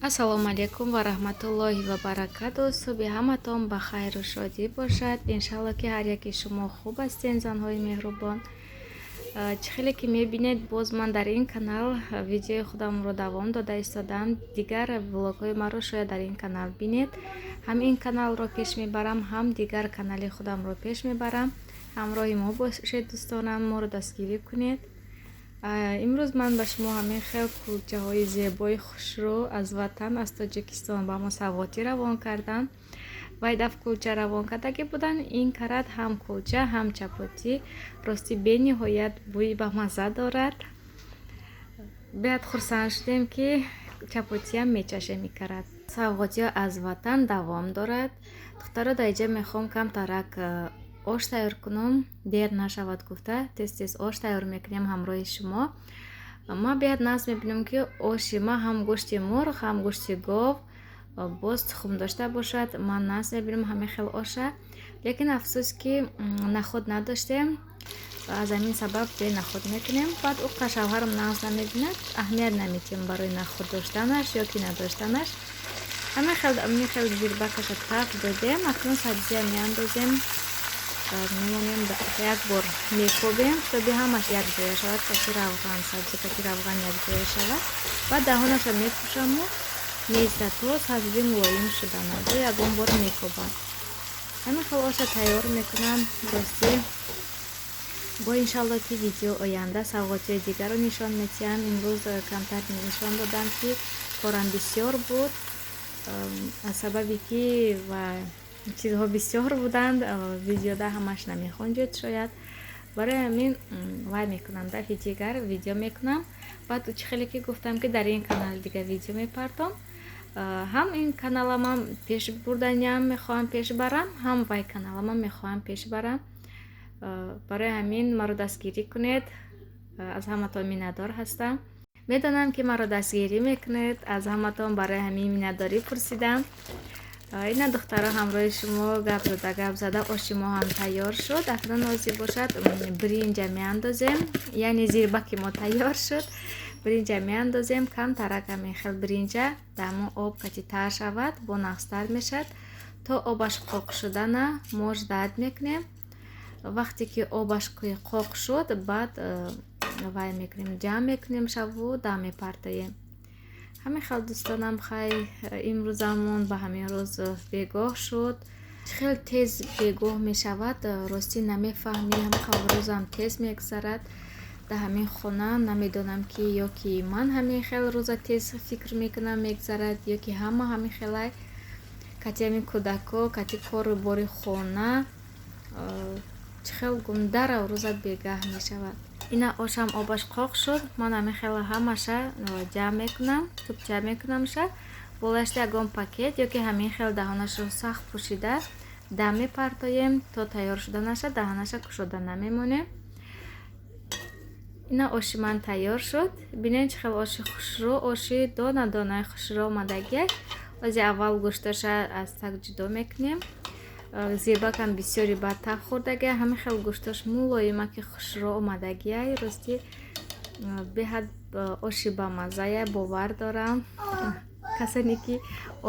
Ассалому алейкум ва раҳматуллоҳи ва баракату. Субҳи ҳаматон ба хайру шодӣ бошад. Иншалло ки ҳар яки шумо хуб ҳастен, занҳои меҳрубон. Чӣ хеле ки мебинед, боз ман дар ин канал видеои худамро давом дода истодам. Дигар влогҳои маро шояд дар ин канал бинед. Ҳам ин каналро пеш мебарам, ҳам дигар канали худамро пеш мебарам. ҳамроҳи мо бошед дӯстонам, моро дастгирӣ кунед. имрӯз ман ба шумо ҳамин хел кулчаҳои зебои хушрӯ аз ватан, аз Тоҷикистон ба мусаввотӣ равон кардам. Вай даф кулча равон кардаги буданд. Ин карад ҳам кулча, ҳам чапотӣ. Рости бениҳоят бӯи бамазза дорад. Беҳад хурсанд шудем, ки чапотиам мечашем мекарад. Саввотиҳо аз ватан давом дорад. Духтаро дар инҷа мехоҳам камтарак ош тайёр кунам, дер нашавад гуфта тез ош тайёр мекунем ҳамроҳи шумо. Ман беҳад нағз мебинам, ки оши ман ҳам гӯшти мурғ, ҳам гӯшти гов боз тухм дошта бошад. Ман нағз мебинам ҳамин хел оша. Лекин афсӯс, ки наход надоштем. Аз ҳамин сабаб бе наход мекунем. Баъд уққа шавҳарам нағз намебинад, аҳамият наметиҳем барои наход доштанаш ё ки надоштанаш. ҳамин хел зирбакаша так додем. Акнун сабзия меандозем. Мемонем як бор мекобем, тоби ҳамаш якҷоя шавад. Кати равған сабзи, кати равған якҷоя шавад. Баъд даҳонаша мепӯшаму мезда то сабзи мулоим шуда наду ягон бор мекобам. ҳамин хел оша тайёр мекунам. Рости бо иншалло ки видео оянда саввотиҳои дигарро нишон медиҳам. имрӯз камтар нишон додам, ки корам бисёр буд, аз сабаби ки чизҳо бисёр буданд. Видеода ҳамаш намехонҷед шояд. Барои ҳамин вай мекунам, дафъи дигар видео мекунам. Баъд чӣ хеле ки гуфтам, ки дар ин канал дигар видео мепартом. ҳам ин каналамам пеш бурданиам мехоҳам пеш барам, ҳам вай каналамам мехоҳам пеш барам. Барои ҳамин маро дастгирӣ кунед. Аз ҳаматон миннатдор ҳастам. медонам, ки маро дастгирӣ мекунед. Аз ҳаматон барои ҳамин миннатдорӣ пурсидам. ина духтаро ҳамроҳи шумо гап зада оши мо ҳам тайёр шуд. Акнун озӣ бошад, бринҷа меандозем, яъне зирбаки мо тайёр шуд. Бринҷа меандозем, камтарак ҳамин хел бринҷа дар мо об кати тар шавад, бо нағзтар мешад. То обаш қоқ шудана мо ждат мекунем. вақте ки обаш қоқ шуд, баъд вай мекунем, ҷамъ мекунем шаву дам мепартоем. ҳамин хел дӯстонам, хай имрӯзамон ба ҳамин рӯз бегоҳ шуд. чӣ хел тез бегоҳ мешавад, рости намефаҳмӣ. ҳамин хел рӯзам тез мегузарад дар ҳамин хона. намедонам, ки ё ки ман ҳамин хел рӯза тез фикр мекунам мегузарад, ё ки ҳама ҳамин хелай кати ҳамин кӯдако, кати кору бори хона чӣ хел гумдара рӯза бегаҳ мешавад. ина ошам обаш қоқ шуд. ман ҳамин хела ҳамаша ҷамъ мекунам, тӯбча мекунамша. болашта ягон пакет ё ки ҳамин хел даҳонашро сахт пӯшида дам мепартоем, то тайёр шуда нашад, даҳонаша кушода намемонем. ина оши ман тайёр шуд. бинед чӣ хел оши хушрӯ, оши дона донаи хушрӯ омадагиак. ози аввал гӯшташа аз так ҷудо мекунем. зирбакам бисёри ба так хӯрдагия. ҳамин хел гӯшташ мулоимаки хушрӯ омадагия. рости беҳад оши бамаззая, бовар дорам. касоне ки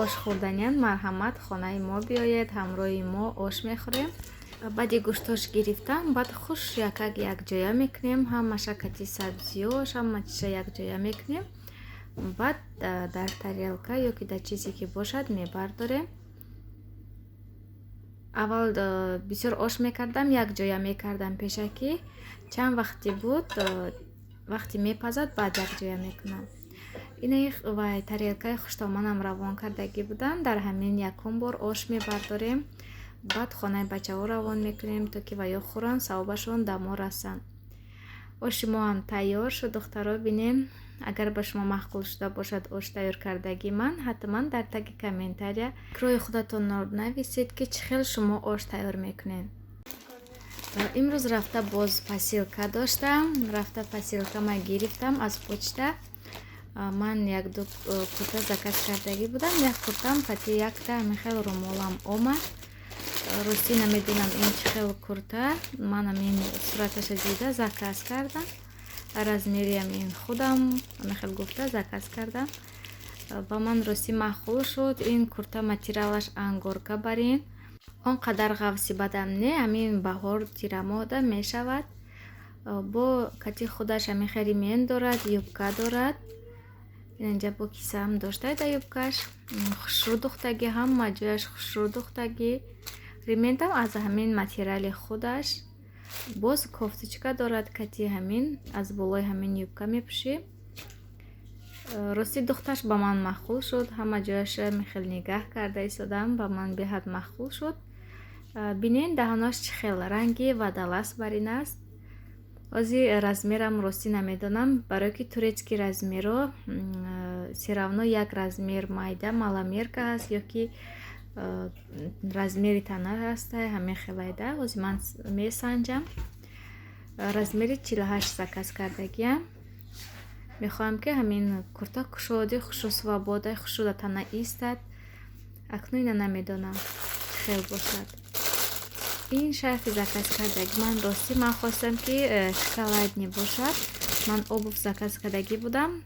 ош хӯрданянд, марҳамат, хонаи мо биёед, ҳамроҳи мо ош мехӯрем. баъди гӯштош гирифтам, баъд хуш якак якҷоя мекунем. ҳамаша кати сабзиёш, ҳамаша якҷоя мекунем. баъд дар тарелка ё ки дар чизе ки бошад мебардорем. аввал бисёр ош мекардам, якҷоя мекардам пешакӣ. чанд вақти буд, вақти мепазад, баъд якҷоя мекунам. ина вай тарелкаи хуштоманам равон кардагӣ будам. дар ҳамин якум бор ош мебардорем. баъд хонаи бачаҳо равон мекунем, то ки ваё хӯранд, савобашон да мо расанд. оши мо ҳам тайёр шуд. духтаро бинем. агар ба шумо маъқул шуда бошад ош тайёр кардаги ман, ҳатман дар таги комментария фикрҳои худатонро нависед, ки чӣ хел шумо ош тайёр мекунед. имрӯз рафта боз посилка доштам. рафта посилкама гирифтам аз почта. ман як-ду курта заказ кардагӣ будам. як куртам кати якта ҳамин хел румолам омад. рости намедонам ин чӣ хел курта. ман ҳамин сураташа дида заказ кардам. размериями ин худам ҳамин хел гуфта заказ кардам. ба ман рости маъқул шуд. Ин курта материалаш ангорка барин. Он қадар ғавси бадам не, ҳамин баҳор тирамода мешавад. Бо кати худаш ҳамин хел ремень дорад, юбка дорад. Инҷа бо кисаам доштаида юбкаш. Хушрӯ духтагӣ, ҳама ҷояш хушрӯ духтагӣ. Рементам аз ҳамин материали худаш. Боз кофточка дорад, кати ҳамин аз болои ҳамин юбка мепӯшӣ. Рости духташ ба ман маъқул шуд. Ҳама ҷояша мехел нигаҳ карда истодам, ба ман беҳад маъқул шуд. Бинен даҳанаш чӣ хел ранги ва далас бар ин аст. Ози размерам рости намедонам, барое ки турецки размеро серавно як размер майда маламерка аст ё ки размери тана аст, ҳамин хелайда. Ози ман месанҷам. Размери 48 заказ кардагиам. Мехоҳам ки ҳамин курта кушоди хушусвобода хушуда тана истад. Акнун ина намедонам чӣ хел бошад. Ин шарфи заказ кардаги ман рости ман хостам ки шоколадни бошад. Ман обув заказ кардагӣ будам,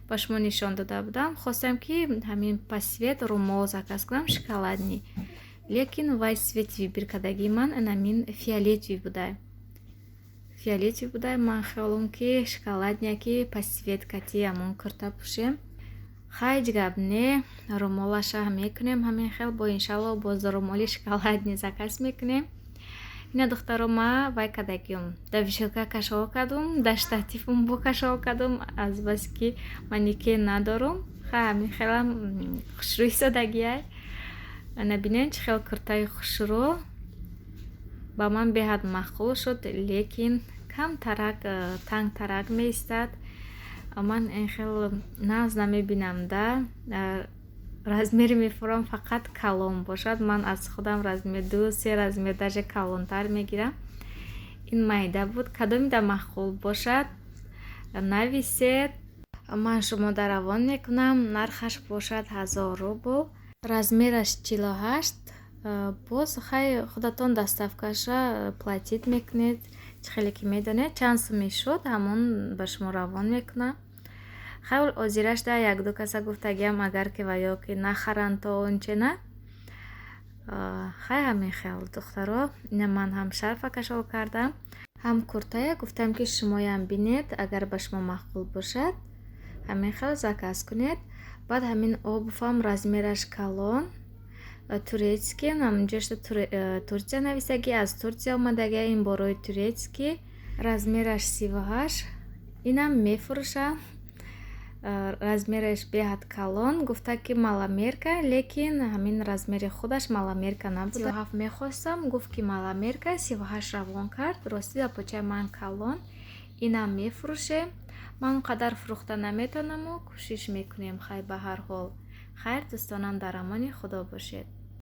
ба шумо нишон дода будам. Хостам ки ҳамин пасвет румол заказ кунам шоколадни. Лекин вай свети вибир кардагӣ ман ҳамин фиолетови будай. Фиолетови будай. Ман хиёлам ки шоколадния ки пасвет кати ҳамон курта пӯшем. Хайҷ гап не. Румолаша мекунем ҳамин хел. Бо иншалло боз румоли шоколадни заказ мекунем. Ина духтаро ма вай кардагиам. Да вишелка кашол кардум, да штативум бо кашол кардум, азбаски манекен надорум. Ҳамин хелам хушрӯ истодагиай. Набинен чӣ хел куртаи хушрӯ. Ба ман беҳад маъқул шуд, лекин кам тарак, танг тарак меистад. Ман ин хел нағз намебинам да. Размери мефурам фақат калон бошад. Ман аз худам размер 2-3 размер даже калонтар мегирам. Ин майда буд. Кадомида маъқул бошад нависед. Ман шумода равон мекунам. Нархаш бошад 1000 рубл. Размераш 48. Боз хай худатон доставкаша платит мекунед. Чӣ хеле ки медонед чанд сум шуд, ҳамон ба шумо равон мекунам. Хавл озираш да як-ду каса гуфтагиам агар ки ваё ки нахаранд то ончена. Хай ҳамин хел духтаро. Ина ман ҳам шарфа кашол кардам, ҳам куртая. Гуфтам ки шумоям бинед, агар ба шумо маъқул бошад ҳамин хел заказ кунед. Баъд ҳамин обувам размераш калон, турецки, намҷошта Турсия нависаги, аз Турсия омадаги, ин борои турецки. Размераш 38. Инам мефурӯшам. Размераш беҳад калон. Гуфта ки маламерка, лекин ҳамин размери худаш маламерка набуда. 37 мехостам, гуфт ки маламерка. 38 равон кард. Рости да почаи ман калон. Инам мефурӯшем. Ман қадар фурӯхта наметавонаму кӯшиш мекунем. Хай ба ҳар ҳол хайр, дӯстонам дар амони худо бошед.